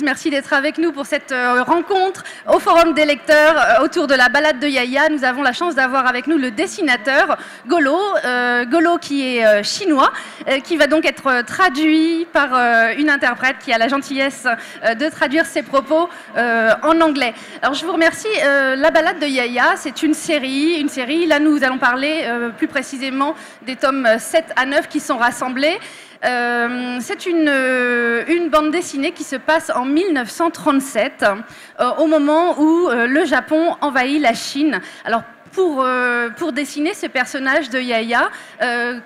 tous, merci d'être avec nous pour cette rencontre au Forum des lecteurs autour de la balade de Yaya. Nous avons la chance d'avoir avec nous le dessinateur Golo, Golo qui est chinois, qui va donc être traduit par une interprète qui a la gentillesse de traduire ses propos en anglais. Alors je vous remercie. La balade de Yaya, c'est une série. Là, nous allons parler plus précisément des tomes 7 à 9 qui sont rassemblés. C'est une bande dessinée qui se passe en 1937, au moment où le Japon envahit la Chine. Alors, pour dessiner ce personnage de Yaya,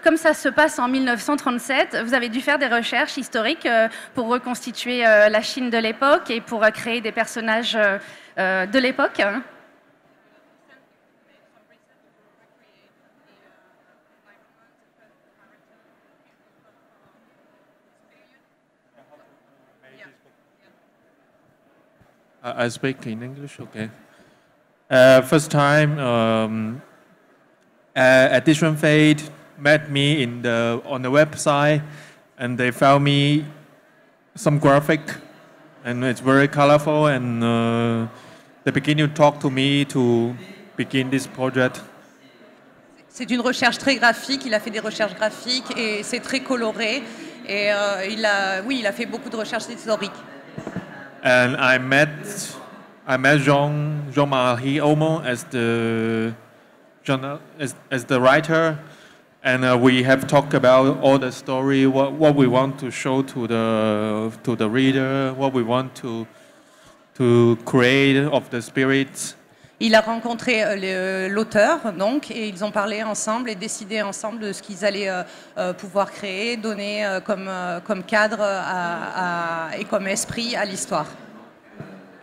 comme ça se passe en 1937, vous avez dû faire des recherches historiques pour reconstituer la Chine de l'époque et pour créer des personnages de l'époque. I speak in English, okay. First time, Edition Fate met me on the website, and they found me some graphic, and it's very colorful, and they begin to talk to me to begin this project. C'est une recherche très graphique, il a fait des recherches graphiques et c'est très coloré, et il a fait beaucoup de recherches historiques. And I met Jean-Marie Aumont as the writer, and we have talked about all the story, what we want to show to the reader, what we want to create of the spirits. Il a rencontré l'auteur, donc, et ils ont parlé ensemble et décidé ensemble de ce qu'ils allaient pouvoir créer, donner comme cadre et comme esprit à l'histoire.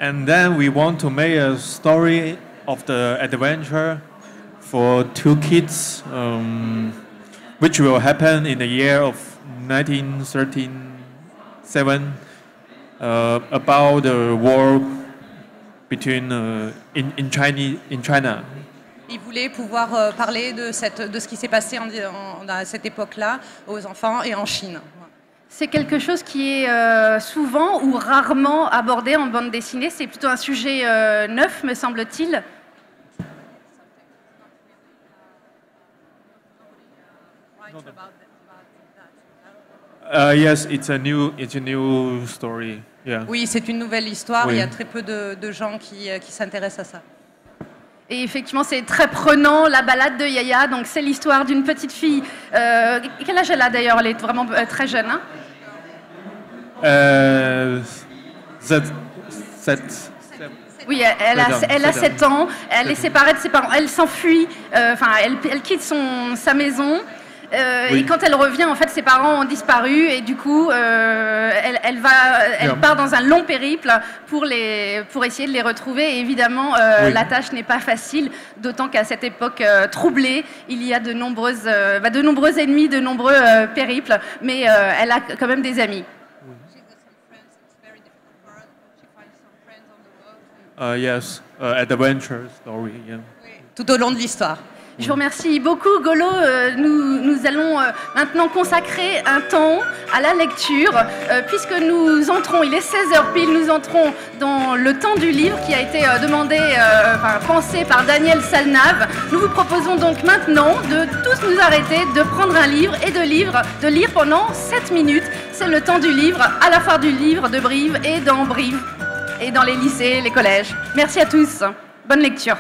And then we want to make a story of the adventure for two kids, which will happen in the year of 1937, about the war between in China. Il voulait pouvoir parler de ce qui s'est passé à cette époque-là aux enfants et en Chine. C'est quelque chose qui est souvent ou rarement abordé en bande dessinée. C'est plutôt un sujet neuf, me semble-t-il. Yes, it's a new story. Yeah. Oui, c'est une nouvelle histoire. Oui. Il y a très peu de gens qui s'intéressent à ça. Et effectivement, c'est très prenant, la balade de Yaya. Donc, c'est l'histoire d'une petite fille. Quel âge elle a d'ailleurs? Elle est vraiment très jeune. Hein? 7. Oui, elle a 7 ans. Elle est séparée de ses parents. Elle s'enfuit. Elle quitte sa maison. Oui. Et quand elle revient, en fait, ses parents ont disparu et du coup, elle part dans un long périple pour essayer de les retrouver. Et évidemment, oui. La tâche n'est pas facile, d'autant qu'à cette époque troublée, il y a de nombreux ennemis, de nombreux périples, mais elle a quand même des amis. Yes, adventure story. Yeah. Tout au long de l'histoire. Je vous remercie beaucoup, Golo. Nous allons maintenant consacrer un temps à la lecture, puisque nous entrons, il est 16h pile, nous entrons dans le temps du livre qui a été pensé par Daniel Salnave. Nous vous proposons donc maintenant de tous nous arrêter, de prendre un livre et de lire pendant 7 minutes. C'est le temps du livre, à la foire du livre de Brive et dans les lycées, les collèges. Merci à tous. Bonne lecture.